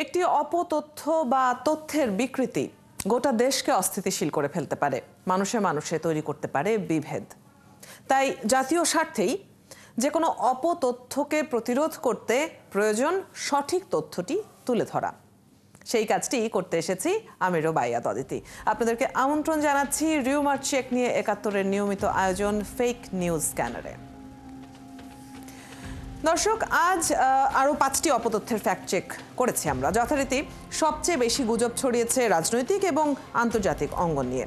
একটি অপতথ্য বা তথ্যের বিকৃতি গোটা দেশকে অস্থিতিশীল করে ফেলতে পারে, মানুষে মানুষে তৈরি করতে পারে বিভেদ। তাই জাতীয় স্বার্থেই যে কোনো অপতথ্যকে প্রতিরোধ করতে প্রয়োজন সঠিক তথ্যটি তুলে ধরা। সেই কাজটি করতে এসেছি আমি রোবাইয়া অদিতি। আপনাদেরকে আমন্ত্রণ জানাচ্ছি রিউমার চেক নিয়ে ৭১-এর নিয়মিত আয়োজন ফেক নিউজ স্ক্যানারে। দর্শক, আজ আরও ৫টি অপতথ্যের ফ্যাক্ট চেক করেছি আমরা। যথারীতি সবচেয়ে বেশি গুজব ছড়িয়েছে রাজনৈতিক এবং আন্তর্জাতিক অঙ্গন নিয়ে।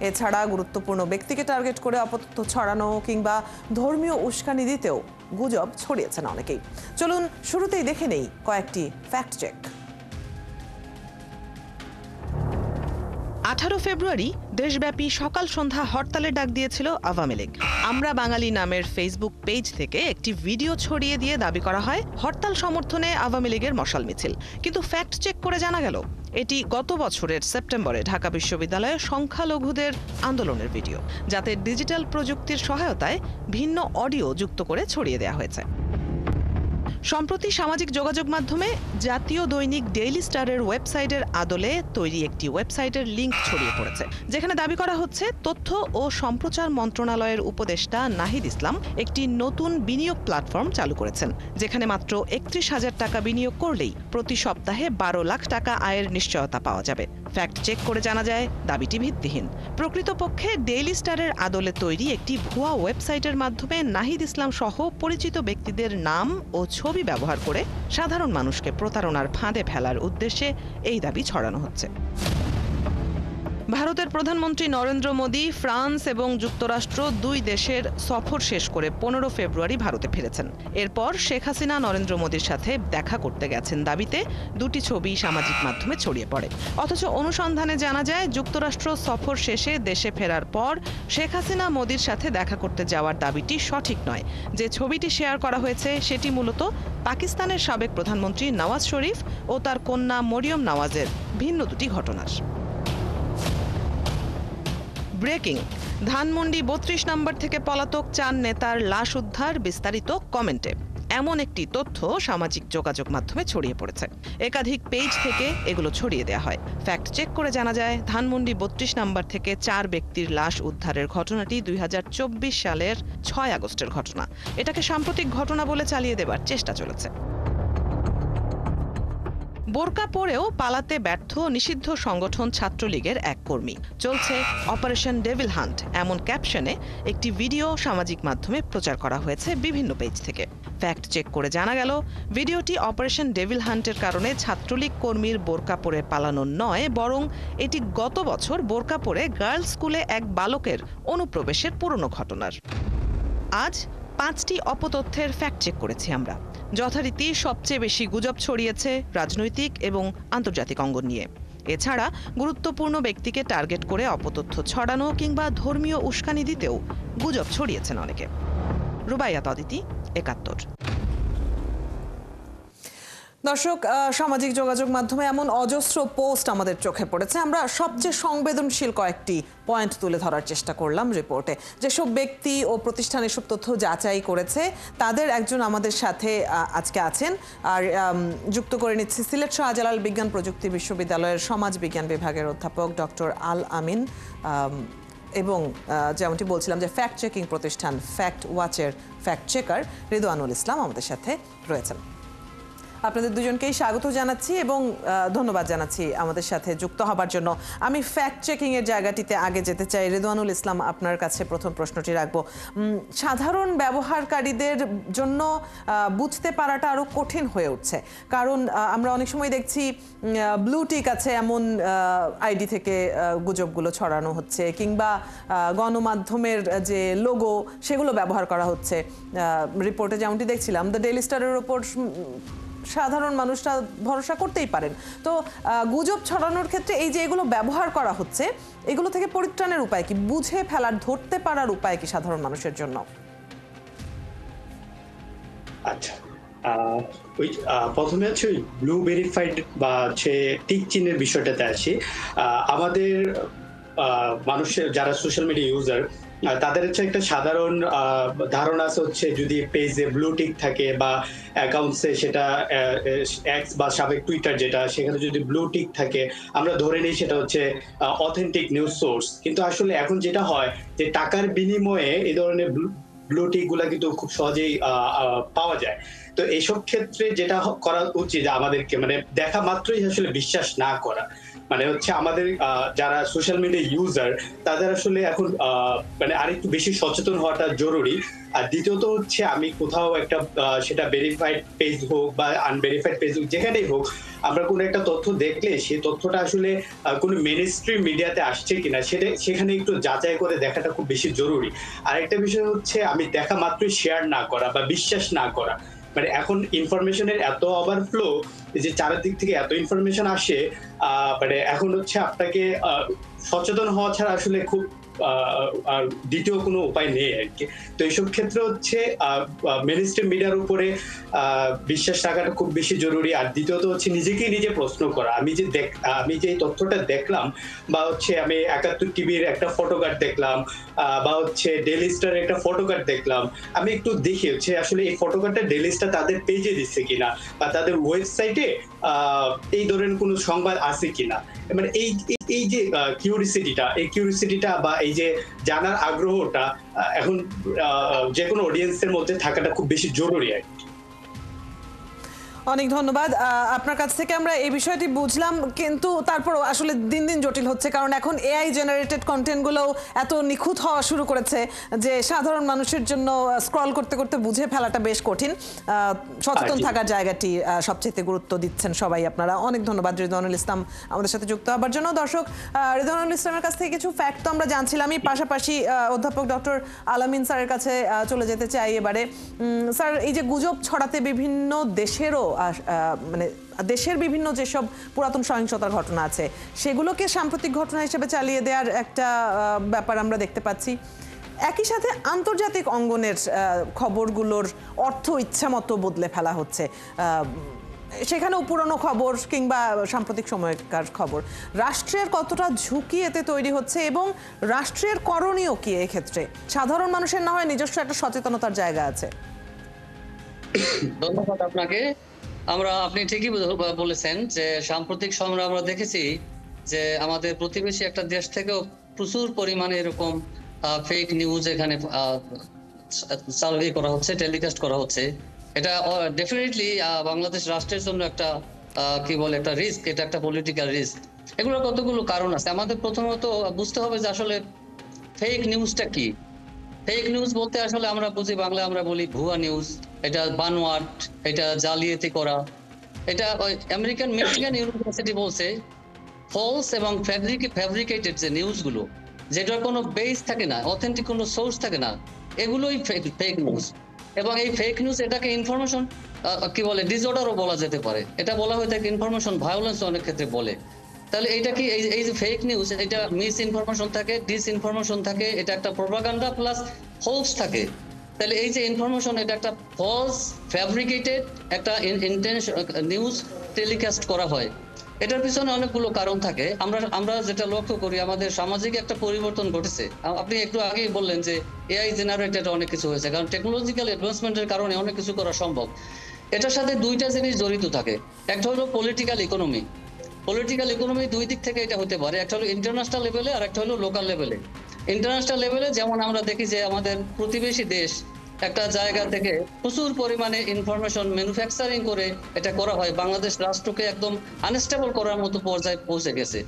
এছাড়া গুরুত্বপূর্ণ ব্যক্তিকে টার্গেট করে অপতথ্য ছড়ানো কিংবা ধর্মীয় উস্কানি দিতেও গুজব ছড়িয়েছেন অনেকেই। চলুন শুরুতেই দেখে নেই কয়েকটি ফ্যাক্ট চেক। 18 ফেব্রুয়ারি দেশব্যাপী সকাল সন্ধ্যা হরতালের ডাক দিয়েছিল আওয়ামী লীগ। আমরা বাঙালি নামের ফেসবুক পেজ থেকে একটি ভিডিও ছড়িয়ে দিয়ে দাবি করা হয় হরতাল সমর্থনে আওয়ামী লীগের মশাল মিছিল। কিন্তু ফ্যাক্ট চেক করে জানা গেল এটি গত বছরের সেপ্টেম্বরে ঢাকা বিশ্ববিদ্যালয়ে সংখ্যালঘুদের আন্দোলনের ভিডিও, যাতে ডিজিটাল প্রযুক্তির সহায়তায় ভিন্ন অডিও যুক্ত করে ছড়িয়ে দেওয়া হয়েছে। সম্প্রতি সামাজিক যোগাযোগ মাধ্যমে জাতীয় দৈনিক ডেইলি স্টারের ওয়েবসাইটের আদলে তৈরি একটি ওয়েবসাইটের লিঙ্ক ছড়িয়ে পড়েছে, যেখানে দাবি করা হচ্ছে তথ্য ও সম্প্রচার মন্ত্রণালয়ের উপদেষ্টা নাহিদ ইসলাম একটি নতুন বিনিয়োগ প্ল্যাটফর্ম চালু করেছেন, যেখানে মাত্র ৩১,০০০ টাকা বিনিয়োগ করলেই প্রতি সপ্তাহে ১২ লাখ টাকা আয়ের নিশ্চয়তা পাওয়া যাবে। ফ্যাক্ট চেক করে জানা যায় দাবিটি ভিত্তিহীন। প্রকৃতপক্ষে ডেইলি স্টারের আদলে তৈরি একটি ভুয়া ওয়েবসাইটের মাধ্যমে নাহিদ ইসলাম সহ পরিচিত ব্যক্তিদের নাম ও ছবি ব্যবহার করে সাধারণ মানুষকে প্রতারণার ফাঁদে ফেলার উদ্দেশ্যে এই দাবি ছড়ানো হচ্ছে। ভারতের প্রধানমন্ত্রী নরেন্দ্র মোদী ফ্রান্স এবং যুক্তরাষ্ট্র দুই দেশের সফর শেষ করে ১৫ ফেব্রুয়ারি ভারতে ফিরেছেন। এরপর শেখ হাসিনা নরেন্দ্র মোদীর সাথে দেখা করতে গেছেন দাবিতে দুটি ছবি সামাজিক মাধ্যমে ছড়িয়ে পড়ে। অথচ অনুসন্ধানে জানা যায় যুক্তরাষ্ট্র সফর শেষে দেশে ফেরার পর শেখ হাসিনা মোদীর সাথে দেখা করতে যাওয়ার দাবিটি সঠিক নয়। যে ছবিটি শেয়ার করা হয়েছে সেটি মূলত পাকিস্তানের সাবেক প্রধানমন্ত্রী নওয়াজ শরীফ ও তার কন্যা মরিয়ম নওয়াজের ভিন্ন দুটি ঘটনার। ব্রেকিং, ধানমন্ডি ৩২ নম্বর থেকে পলাতক ৪ নেতার লাশ উদ্ধার, বিস্তারিত কমেন্টে। এমন একটি তথ্য সামাজিক যোগাযোগ মাধ্যমে ছড়িয়ে পড়েছে। একাধিক পেজ থেকে এগুলো ছড়িয়ে দেওয়া হয়। ফ্যাক্ট চেক করে জানা যায় ধানমন্ডি ৩২ নম্বর থেকে ৪ ব্যক্তির লাশ উদ্ধারের ঘটনাটি ২০২৪ সালের ৬ আগস্টের ঘটনা। এটাকে সাম্প্রতিক ঘটনা বলে চালিয়ে দেবার চেষ্টা চলেছে। বোরকা পরেও পালাতে ব্যর্থ নিষিদ্ধ সংগঠন ছাত্রলীগের এক কর্মী। চলছে অপারেশন ডেভিল হান্ট, এমন ক্যাপশনে একটি ভিডিও সামাজিক মাধ্যমে প্রচার করা হয়েছে বিভিন্ন পেজ থেকে। ফ্যাক্ট চেক করে জানা গেল ভিডিওটি অপারেশন ডেভিল হান্টের কারণে ছাত্রলীগ কর্মীর বোরকা পরে পালানো নয়, বরং এটি গত বছর বোরকা পরে গার্লস স্কুলে এক বালকের অনুপ্রবেশের পুরনো ঘটনার। আজ ৫টি অপতথ্যের ফ্যাক্ট চেক করেছি আমরা। যথারীতি সবচেয়ে বেশি গুজব ছড়িয়েছে রাজনৈতিক এবং আন্তর্জাতিক অঙ্গন নিয়ে। এছাড়া গুরুত্বপূর্ণ ব্যক্তিকে টার্গেট করে অপতথ্য ছড়ানো কিংবা ধর্মীয় উস্কানি দিতেও গুজব ছড়িয়েছেন অনেকে। রোবাইয়া অদিতি, ৭১। দর্শক, সামাজিক যোগাযোগ মাধ্যমে এমন অজস্র পোস্ট আমাদের চোখে পড়েছে। আমরা সবচেয়ে সংবেদনশীল কয়েকটি পয়েন্ট তুলে ধরার চেষ্টা করলাম রিপোর্টে। যেসব ব্যক্তি ও প্রতিষ্ঠান এসব তথ্য যাচাই করেছে তাদের একজন আমাদের সাথে আজকে আছেন। আর যুক্ত করে নিচ্ছি সিলেট শাহজালাল বিজ্ঞান প্রযুক্তি বিশ্ববিদ্যালয়ের সমাজ বিজ্ঞান বিভাগের অধ্যাপক ডক্টর আল আমিন এবং যেমনটি বলছিলাম যে ফ্যাক্ট চেকিং প্রতিষ্ঠান ফ্যাক্ট ওয়াচের ফ্যাক্ট চেকার রিদওয়ানুল ইসলাম আমাদের সাথে রয়েছেন। আপনাদের দুজনকেই স্বাগত জানাচ্ছি এবং ধন্যবাদ জানাচ্ছি আমাদের সাথে যুক্ত হবার জন্য। আমি ফ্যাক্ট চেকিংয়ের জায়গাটিতে আগে যেতে চাই। রিদওয়ানুল ইসলাম, আপনার কাছে প্রথম প্রশ্নটি রাখবো। সাধারণ ব্যবহারকারীদের জন্য বুঝতে পারাটা আরও কঠিন হয়ে উঠছে, কারণ আমরা অনেক সময় দেখছি ব্লু টিক আছে এমন আইডি থেকে গুজবগুলো ছড়ানো হচ্ছে, কিংবা গণমাধ্যমের যে লোগো সেগুলো ব্যবহার করা হচ্ছে। রিপোর্টে যেমনটি দেখছিলাম দ্য ডেইলি স্টারের ওপর সাধারণ মানুষরা ভরসা করতেই পারেন। তো গুজব ছড়ানোর ক্ষেত্রে এই যে এগুলো ব্যবহার করা হচ্ছে, এগুলো থেকে পরিত্রাণের উপায় কি? বুঝে ফেলার, ধরতে পারার উপায় কি সাধারণ মানুষের জন্য? আচ্ছা, প্রথমে হচ্ছে ব্লু ভেরিফাইড বা হচ্ছে টিক চিহ্নের বিষয়টাতে আসি। আমাদের মানুষের যারা সোশ্যাল মিডিয়া ইউজার তাদের হচ্ছে একটা সাধারণ ধারণা আছে হচ্ছে যদি পেজে ব্লু টিক থাকে বা অ্যাকাউন্টসে সেটা এক্স বা সাবেক টুইটার যেটা সেখানে যদি ব্লু টিক থাকে আমরা ধরে নিই সেটা হচ্ছে অথেন্টিক নিউজ সোর্স। কিন্তু আসলে এখন যেটা হয় যে টাকার বিনিময়ে এই ধরনের ব্লু টিক গুলা কিন্তু খুব সহজেই পাওয়া যায়। তো এইসব ক্ষেত্রে যেটা করা উচিত আমাদেরকে মানে দেখা মাত্রই আসলে বিশ্বাস না করা। মানে হচ্ছে আমাদের যারা সোশ্যাল মিডিয়া ইউজার তাদের আসলে এখন মানে আরেকটু বেশি সচেতন হওয়াটা জরুরি। আর দ্বিতীয়ত হচ্ছে আমি কোথাও একটা সেটা ভেরিফাইড পেজ হোক বা আনভেরিফাইড পেজ হোক যেখানেই হোক আমরা কোনো একটা তথ্য দেখলে সেই তথ্যটা আসলে কোনো মেইনস্ট্রিম মিডিয়াতে আসছে কিনা সেটা সেখানে একটু যাচাই করে দেখাটা খুব বেশি জরুরি। আরেকটা বিষয় হচ্ছে আমি দেখা মাত্রই শেয়ার না করা বা বিশ্বাস না করা। মানে এখন ইনফরমেশনের এত ওভারফ্লো যে চারিদিক থেকে এত ইনফরমেশন আসে মানে এখন হচ্ছে আপনাকে সচেতন হওয়া ছাড়া আসলে খুব আর দ্বিতীয় কোনো উপায় নেই আর কি। তো এইসব ক্ষেত্রে হচ্ছে মেইনস্ট্রিম মিডিয়ার উপরে বিশ্বাস রাখাটা খুব বেশি জরুরি। আর দ্বিতীয়ত হচ্ছে নিজেকেই নিজে প্রশ্ন করা আমি যে এই তথ্যটা দেখলাম বা হচ্ছে আমি ৭১ টিভির একটা ফটোকার্ড দেখলাম বা হচ্ছে ডেইলি স্টারের একটা ফটোকার্ড দেখলাম, আমি একটু দেখি হচ্ছে আসলে এই ফটোকার্ডটা ডেইলি স্টার তাদের পেজে দিচ্ছে কিনা বা তাদের ওয়েবসাইটে এই ধরনের কোনো সংবাদ আছে কিনা। মানে এই যে কিউরিসিটিটা বা এই যে জানার আগ্রহটা এখন যে কোনো অডিয়েন্সের মধ্যে থাকাটা খুব বেশি জরুরি আর কি। অনেক ধন্যবাদ। আপনার কাছ থেকে আমরা এই বিষয়টি বুঝলাম, কিন্তু তারপর আসলে দিন দিন জটিল হচ্ছে, কারণ এখন এআই জেনারেটেড কন্টেন্টগুলোও এত নিখুঁত হওয়া শুরু করেছে যে সাধারণ মানুষের জন্য স্ক্রল করতে করতে বুঝে ফেলাটা বেশ কঠিন। সচেতন থাকার জায়গাটি সবচেয়ে গুরুত্ব দিচ্ছেন সবাই আপনারা। অনেক ধন্যবাদ রিদওয়ানুল ইসলাম আমাদের সাথে যুক্ত হবার জন্য। দর্শক, রিদওয়ানুল ইসলামের কাছ থেকে কিছু ফ্যাক্ট তো আমরা জানছিলামই, পাশাপাশি অধ্যাপক ডক্টর আলামিন স্যারের কাছে চলে যেতে চাই এবারে। স্যার, এই যে গুজব ছড়াতে বিভিন্ন দেশেরও মানে দেশের বিভিন্ন যেসব পুরাতন সহিংসতার ঘটনা আছে সেগুলোকে সাম্প্রতিক ঘটনা হিসেবে চালিয়ে দেওয়ার একটা ব্যাপার আমরা দেখতে পাচ্ছি। একই সাথে আন্তর্জাতিক অঙ্গনের খবরগুলোর অর্থ ইচ্ছামতো বদলে ফেলা হচ্ছে, সেখানেও পুরনো খবর কিংবা সাম্প্রতিক সময়কার খবর। রাষ্ট্রের কতটা ঝুঁকি এতে তৈরি হচ্ছে এবং রাষ্ট্রের করণীয় কি এক্ষেত্রে? সাধারণ মানুষের না হয় নিজস্ব একটা সচেতনতার জায়গা আছে। ধন্যবাদ আপনাকে। আপনি ঠিকই বলেছেন যে সাম্প্রতিক সময়ে আমরা দেখেছি যে আমাদের প্রতিবেশী একটা দেশ থেকেও প্রচুর পরিমাণে এরকম ফেক নিউজ এখানে চালু করা হচ্ছে, টেলিকাস্ট করা হচ্ছে। এটা ডেফিনেটলি বাংলাদেশ রাষ্ট্রের জন্য একটা একটা রিস্ক, এটা একটা পলিটিক্যাল রিস্ক। এগুলোর কতগুলো কারণ আছে। আমাদের প্রথমত বুঝতে হবে যে আসলে ফেক নিউজটা কি। ফেক নিউজ বলতে আসলে আমরা বুঝি, বাংলায় আমরা বলি ভুয়া নিউজ, এটা বানোয়াট, এটা জালিয়াতি করা। এটা আমেরিকান মিশিগান ইউনিভার্সিটি বলছে ফলস এবং ফ্যাব্রিকেটেড যে নিউজগুলো, যেটার কোনো বেস থাকে না, অথেন্টিক কোনো সোর্স থাকে না, এগুলোই ফেক নিউজ। এবং এই ফেক নিউজ এটাকে ইনফরমেশন ডিসঅর্ডারও বলা যেতে পারে। এটা বলা হয়ে থাকে ইনফরমেশন ভায়োলেন্স অনেক ক্ষেত্রে বলে। তাহলে এটা কি এই যে ফেক নিউজ, এটা মিস ইনফরমেশন থাকে, ডিস ইনফরমেশন থাকে, এটা একটা প্রপাগান্ডা প্লাস হোক্স থাকে। তাহলে এই যে ইনফরমেশন, এটা একটা ফলস ফ্যাব্রিকেটেড একটা নিউজ টেলিকাস্ট করা হয়। এটার পিছনে অনেকগুলো কারণ থাকে। আমরা যেটা লক্ষ্য করি, আমাদের সামাজিক একটা পরিবর্তন ঘটেছে। আপনি একটু আগেই বললেন যে এআই জেনারেটেড অনেক কিছু হয়েছে, কারণ টেকনোলজিক্যাল অ্যাডভান্সমেন্টের কারণে অনেক কিছু করা সম্ভব। এটার সাথে দুইটা জিনিস জড়িত থাকে। একটা হলো পলিটিক্যাল ইকোনমি। পলিটিক্যাল ইকোনমি দুই দিক থেকে এটা হতে পারে, একটা হলো ইন্টারন্যাশনাল লেভেলে আর একটা হলো লোকাল লেভেলে। ইন্টারন্যাশনাল লেভেলে যেমন আমরা দেখি যে আমাদের প্রতিবেশী দেশ একটা জায়গা থেকে প্রচুর পরিমাণে ইনফরমেশন ম্যানুফ্যাকচারিং করে এটা করা হয়, বাংলাদেশ রাষ্ট্রকে একদম আনস্টেবল করার মতো পর্যায়ে পৌঁছে গেছে।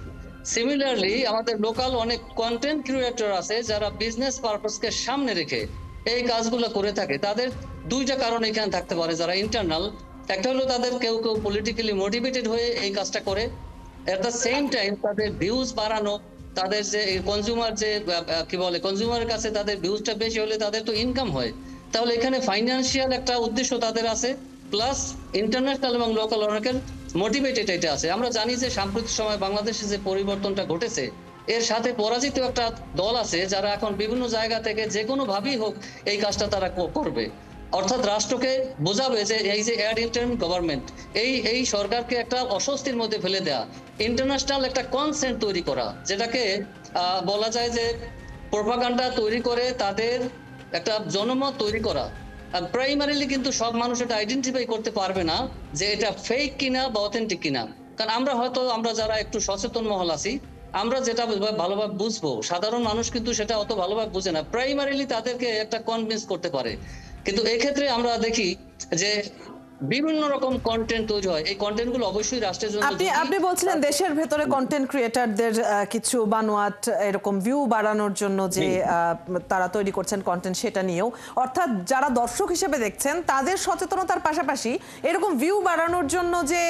সিমিলারলি আমাদের লোকাল অনেক কন্টেন্ট ক্রিয়েটর আছে যারা বিজনেস পারপাসকে সামনে রেখে এই কাজগুলো করে থাকে। তাদের দুইটা কারণ এখানে থাকতে পারে যারা ইন্টারনাল। একটা হলো তাদের কেউ পলিটিক্যালি মোটিভেটেড হয়ে এই কাজটা করে, এট দ্য সেম টাইম তাদের ভিউজ বাড়ানো, তাদের যে কনজিউমার যে কনজিউমারের কাছে তাদের ভিউজটা বেশি হলে তাদের তো ইনকাম হয়। তাহলে এখানে ফাইন্যান্সিয়াল একটা উদ্দেশ্য তাদের আছে, প্লাস ইন্টারন্যাশনাল এবং লোকাল অনেকের মোটিভেটেড এটা আছে। আমরা জানি যে সাম্প্রতিক সময় বাংলাদেশে যে পরিবর্তনটা ঘটেছে, এর সাথে পরাজিত একটা দল আছে যারা এখন বিভিন্ন জায়গা থেকে যে কোনো ভাবেই হোক এই কাজটা তারা করবে। অর্থাৎ রাষ্ট্রকে বোঝাবে যে এই যে অ্যাড ইন্টারিম গভর্নমেন্ট, এই সরকারকে একটা অস্বস্তির মধ্যে ফেলে দেয়া, ইন্টারন্যাশনাল একটা কনসেন্ট তৈরি করা, যেটাকে বলা যায় যে প্রোপাগান্ডা তৈরি করে তাদের একটা জনমত তৈরি করা। প্রাইমারিলি কিন্তু সব মানুষ এটা আইডেন্টিফাই করতে পারবে না যে এটা ফেক কিনা বা অথেন্টিক কিনা। কারণ আমরা যারা একটু সচেতন মহল আছি, আমরা যেটা ভালোভাবে বুঝবো, সাধারণ মানুষ কিন্তু সেটা অত ভালোভাবে বুঝে না। প্রাইমারিলি তাদেরকে একটা কনভিন্স করতে পারে, কিন্তু এক্ষেত্রে আমরা দেখি যে বিভিন্ন রকম কন্টেন্ট তৈরি হয়। এই কন্টেন্ট গুলো অবশ্যই রাষ্ট্রের জন্য আপনি বলছিলেন দেশের ভেতরে কন্টেন্ট ক্রিয়েটরদের কিছু বানোয়াট এরকম ভিউ বাড়ানোর জন্য যে তারা তৈরি করছেন কন্টেন্ট, সেটা নিয়েও, অর্থাৎ যারা দর্শক হিসেবে দেখছেন তাদের সচেতনতার পাশাপাশি এরকম ভিউ বাড়ানোর জন্য যে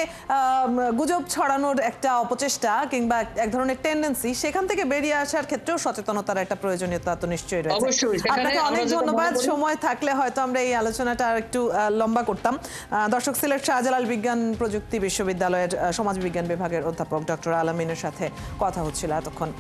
গুজব ছড়ানোর একটা অপচেষ্টা কিংবা এক ধরনের টেন্ডেন্সি, সেখান থেকে বেরিয়ে আসার ক্ষেত্রেও সচেতনতার একটা প্রয়োজনীয়তা তো নিশ্চয়ই রয়েছে। অবশ্যই। আপনাকে অনেক ধন্যবাদ। সময় থাকলে হয়তো আমরা এই আলোচনাটা আর একটু লম্বা করতাম। দর্শক, সিলেট শাহজালাল বিজ্ঞান প্রযুক্তি বিশ্ববিদ্যালয়ের সমাজবিজ্ঞান বিভাগের অধ্যাপক ডক্টর আলামিনের সাথে কথা হচ্ছিল এতক্ষণ।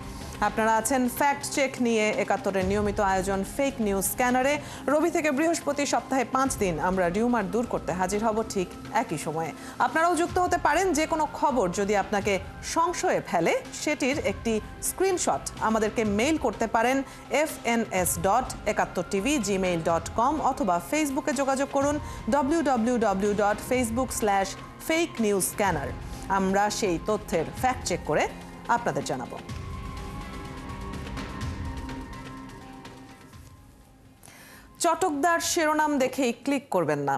আপনারা আছেন ফ্যাক্ট চেক নিয়ে, ৭১-এর নিয়মিত আয়োজন ফেক নিউজ স্ক্যানারে। রবি থেকে বৃহস্পতি সপ্তাহে ৫ দিন আমরা রিউমার দূর করতে হাজির হব ঠিক একই সময়ে। আপনারাও যুক্ত হতে পারেন। যে কোনো খবর যদি আপনাকে সংশয়ে ফেলে সেটির একটি স্ক্রিনশট আমাদেরকে মেইল করতে পারেন fns.71tv@gmail.com অথবা ফেসবুকে যোগাযোগ করুন www.facebook/fakenewsscanner। আমরা সেই তথ্যের ফ্যাক্ট চেক করে আপনাদের জানাবো। চটকদার শিরোনাম দেখেই ক্লিক করবেন না।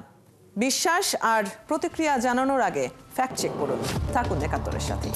বিশ্বাস আর প্রতিক্রিয়া জানানোর আগে ফ্যাক্ট চেক করুন। থাকুন ৭১-এর সাথে।